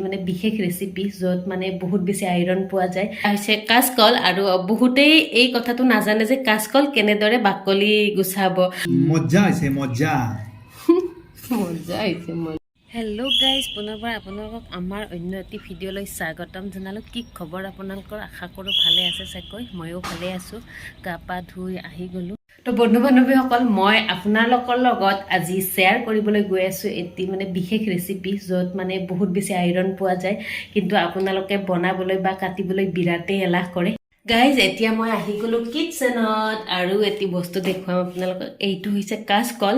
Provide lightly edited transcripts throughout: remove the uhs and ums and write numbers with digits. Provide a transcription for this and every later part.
মানে বিশেষ ৰেচিপি য'ত মানে বহুত বেছি আইৰণ পোৱা যায় হৈছে কাচকল আৰু বহুতেই এই কথাটো নাজানে যে কাচকল কেনেদৰে বাকলি গুচাব মজা হৈছে মজা মজা হৈছে হেল্ল' গাইজ পুনৰবাৰ আপোনালোকক আমাৰ অন্য এটি ভিডিঅ'লৈ স্বাগতম জনালোঁ কি খবৰ আপোনালোকৰ আশা কৰোঁ ভালে আছে চাগৈ ময়ো ভালে আছোঁ গা পা ধুই আহি গ'লোঁ তো বন্ধু বান্ধৱীসকল মই আপোনালোকৰ লগত আজি শ্বেয়াৰ কৰিবলৈ গৈ আছোঁ এটি মানে বিশেষ ৰেচিপি য'ত মানে বহুত বেছি আইৰণ পোৱা যায় কিন্তু আপোনালোকে বনাবলৈ বা কাটিবলৈ বিৰাটেই এলাহ কৰে গাইজ এতিয়া মই আহি গ'লোঁ কিটচেনত আৰু এটি বস্তু দেখুৱাম আপোনালোকক এইটো হৈছে কাচকল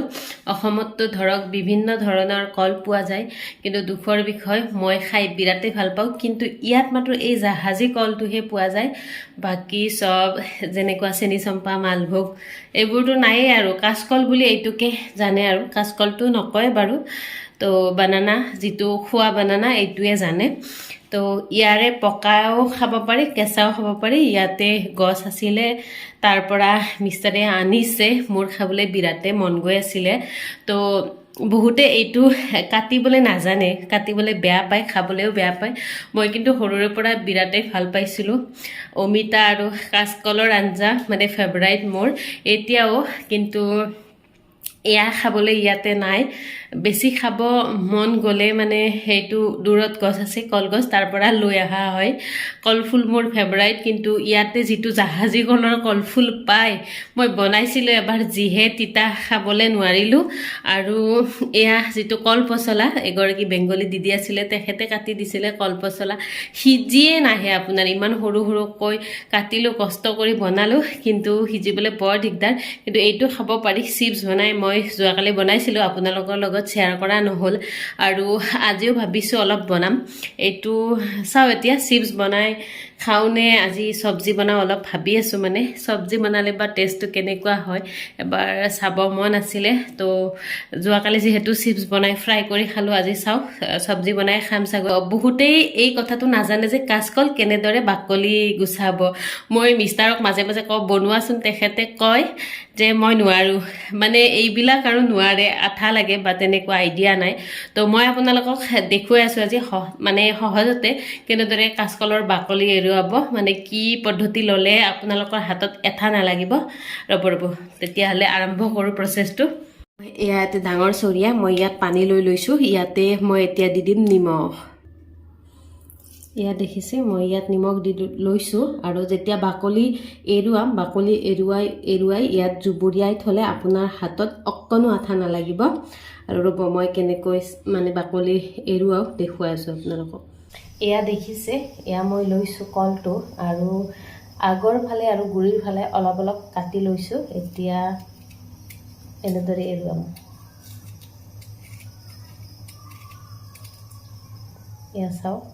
অসমততো ধৰক বিভিন্ন ধৰণৰ কল পোৱা যায় কিন্তু দুখৰ বিষয় মই খাই বিৰাটেই ভাল পাওঁ কিন্তু ইয়াত মাত্ৰ এই জাহাজী কলটোহে পোৱা যায় বাকী চব যেনেকুৱা চেনি চম্পা মালভোগ এইবোৰতো নায়েই আৰু কাচকল বুলি এইটোকে জানে আৰু কাচকলটো নকয় বাৰু তো বানানা যিটো খোৱা বানানা এইটোৱে জানে তো ইয়াৰে পকাও খাব পাৰি কেঁচাও খাব পাৰি ইয়াতে গছ আছিলে তাৰ পৰা মিষ্টাৰে আনিছে মোৰ খাবলৈ বিৰাটে মন গৈ আছিলে তো বহুতে এইটো কাটিবলৈ নাজানে কাটিবলৈ বেয়া পায় খাবলৈও বেয়া পায় মই কিন্তু সৰুৰে পৰা বিৰাটেই ভাল পাইছিলোঁ অমিতা আৰু কাচকলৰ আঞ্জা মানে ফেভাৰাইট মোৰ এতিয়াও কিন্তু এয়া খাবলৈ ইয়াতে নাই বেছি খাব মন গ'লে মানে সেইটো দূৰত গছ আছে কলগছ তাৰ পৰা লৈ অহা হয় কলফুল মোৰ ফেভাৰাইট কিন্তু ইয়াতে যিটো জাহাজী কলৰ কলফুল পায় মই বনাইছিলোঁ এবাৰ যিহে তিতা খাবলৈ নোৱাৰিলোঁ আৰু এয়া যিটো কল পচলা এগৰাকী বেংগলী দিদি আছিলে তেখেতে কাটি দিছিলে কল পচলা সিজিয়ে নাহে আপোনাৰ ইমান সৰু সৰুকৈ কাটিলোঁ কষ্ট কৰি বনালোঁ কিন্তু সিজিবলৈ বৰ দিগদাৰ কিন্তু এইটো খাব পাৰি চিপছ বনাই মই যোৱাকালি বনাইছিলোঁ আপোনালোকৰ লগত শ্বেয়াৰ কৰা নহ'ল আৰু আজিও ভাবিছোঁ অলপ বনাম এইটো চাওঁ এতিয়া চিপছ বনাই খাওঁনে আজি চব্জি বনাওঁ অলপ ভাবি আছোঁ মানে চব্জি বনালে বা টেষ্টটো কেনেকুৱা হয় এবাৰ চাব মন আছিলে তো যোৱাকালি যিহেতু চিপছ বনাই ফ্ৰাই কৰি খালোঁ আজি চাওঁ চব্জি বনাই খাম চাগৈ বহুতেই এই কথাটো নাজানে যে কাচকল কেনেদৰে বাকলি গুচাব মই মিষ্টাৰক মাজে মাজে কওঁ বনোৱাচোন তেখেতে কয় যে মই নোৱাৰোঁ মানে এইবিলাক আৰু নোৱাৰে আঠা লাগে বা তেনেকুৱা আইডিয়া নাই তো মই আপোনালোকক দেখুৱাই আছোঁ আজি মানে সহজতে কেনেদৰে কাচকলৰ বাকলি এৰুৱাব মানে কি পদ্ধতি ল'লে আপোনালোকৰ হাতত এঠা নালাগিব ৰ'ব তেতিয়াহ'লে আৰম্ভ কৰোঁ প্ৰচেছটো ইয়াতে ডাঙৰ চৰিয়া মই ইয়াত পানী লৈ লৈছোঁ ইয়াতে মই এতিয়া দি দিম নিমখ ইয়াত দেখিছে মই ইয়াত নিমখ দি লৈছোঁ আৰু যেতিয়া বাকলি এৰুৱাম বাকলি এৰুৱাই ইয়াত জুবুৰিয়াই থ'লে আপোনাৰ হাতত অকণো আঠা নালাগিব আৰু ৰ'ব মই কেনেকৈ মানে বাকলি এৰুৱাও দেখুৱাই আছোঁ আপোনালোকক এয়া দেখিছে এয়া মই লৈছোঁ কলটো আৰু আগৰ ফালে আৰু গুৰিৰ ফালে অলপ অলপ কাটি লৈছোঁ এতিয়া এনেদৰে এৰুৱাম এয়া চাওক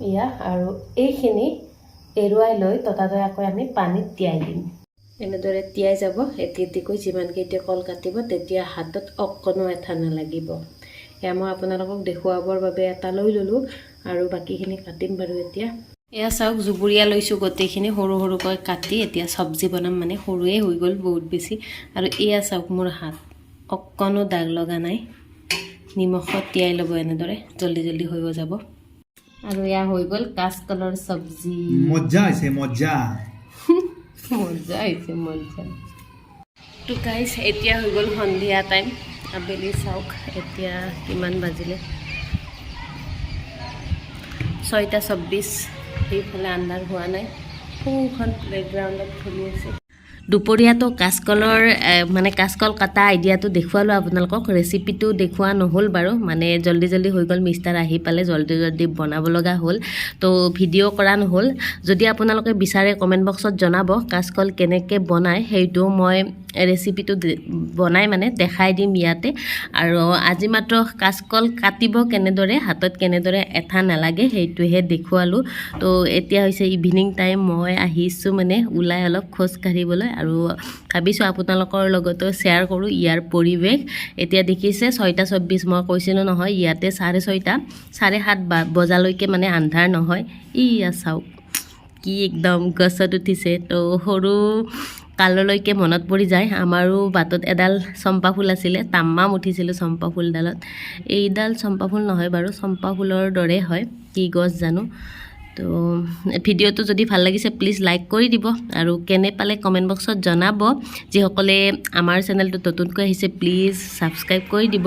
ইয়া আৰু এইখিনি এৰুৱাই লৈ ততাতয়াকৈ আমি পানীত তিয়াই দিম এনেদৰে তিয়াই যাব এটিকৈ যিমানকেইটা কল কাটিব তেতিয়া হাতত অকণো এঠা নালাগিব এয়া মই আপোনালোকক দেখুৱাবৰ বাবে এটা লৈ ল'লোঁ আৰু বাকীখিনি কাটিম বাৰু এতিয়া এয়া চাওক জুবুৰিয়া লৈছোঁ গোটেইখিনি সৰু সৰুকৈ কাটি এতিয়া চব্জি বনাম মানে সৰুৱে হৈ গ'ল বহুত বেছি আৰু এয়া চাওক মোৰ হাত অকণো দাগ লগা নাই নিমখত তিয়াই ল'ব এনেদৰে জল্দি জল্দি হৈ যাব আৰু এয়া হৈ গ'ল কাচকলৰ চব্জি মজা হৈছে মজা মজা হৈছে মজা তো গাইজ এতিয়া হৈ গ'ল সন্ধিয়া টাইম আবেলি চাওক এতিয়া কিমান বাজিলে 6:26 সেইফালে আন্ধাৰ হোৱা নাই সোঁখন প্লেগ্ৰাউণ্ডত খেলি আছে দুপৰীয়াটো কাচকলৰ মানে কাচকল কাটা আইডিয়াটো দেখুৱালোঁ আপোনালোকক ৰেচিপিটো দেখুওৱা নহ'ল বাৰু মানে জল্দি জল্দি হৈ গ'ল মিষ্টাৰ আহি পালে জল্দি বনাব লগা হ'ল তো ভিডিঅ' কৰা নহ'ল যদি আপোনালোকে বিচাৰে কমেণ্ট বক্সত জনাব কাচকল কেনেকৈ বনায় সেইটো মই ৰেচিপিটো বনাই মানে দেখাই দিম ইয়াতে আৰু আজি মাত্ৰ কাচকল কাটিব কেনেদৰে হাতত কেনেদৰে এঠা নালাগে সেইটোহে দেখুৱালোঁ তো এতিয়া হৈছে ইভিনিং টাইম মই আহিছোঁ মানে ওলাই অলপ খোজ কাঢ়িবলৈ আৰু ভাবিছোঁ আপোনালোকৰ লগতো শ্বেয়াৰ কৰোঁ ইয়াৰ পৰিৱেশ এতিয়া দেখিছে 6:24 মই কৈছিলোঁ নহয় ইয়াতে 6:30 7:30 বজালৈকে মানে আন্ধাৰ নহয় ইয়া চাওক কি একদম গছত উঠিছে তো সৰু কাললৈকে মনত পৰি যায় আমাৰো বাটত এডাল চম্পা ফুল আছিলে তাম্মাম উঠিছিলোঁ চম্পা ফুলডালত এইডাল চম্পা ফুল নহয় বাৰু চম্পা ফুলৰ দৰে হয় কি গছ জানো তো ভিডিঅ'টো যদি ভাল লাগিছে প্লিজ লাইক কৰি দিব আৰু কেনে পালে কমেণ্ট বক্সত জনাব যিসকলে আমাৰ চেনেলটো নতুনকৈ আহিছে প্লিজ ছাবস্ক্ৰাইব কৰি দিব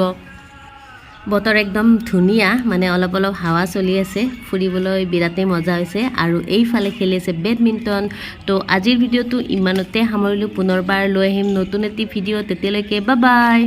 বতৰ একদম ধুনীয়া মানে অলপ অলপ হাৱা চলি আছে ফুৰিবলৈ বিৰাটেই মজা হৈছে আৰু এইফালে খেলি আছে বেডমিণ্টন তো আজিৰ ভিডিঅ'টো ইমানতে সামৰিলোঁ পুনৰবাৰ লৈ আহিম নতুন এটি ভিডিঅ' তেতিয়ালৈকে বাই বাই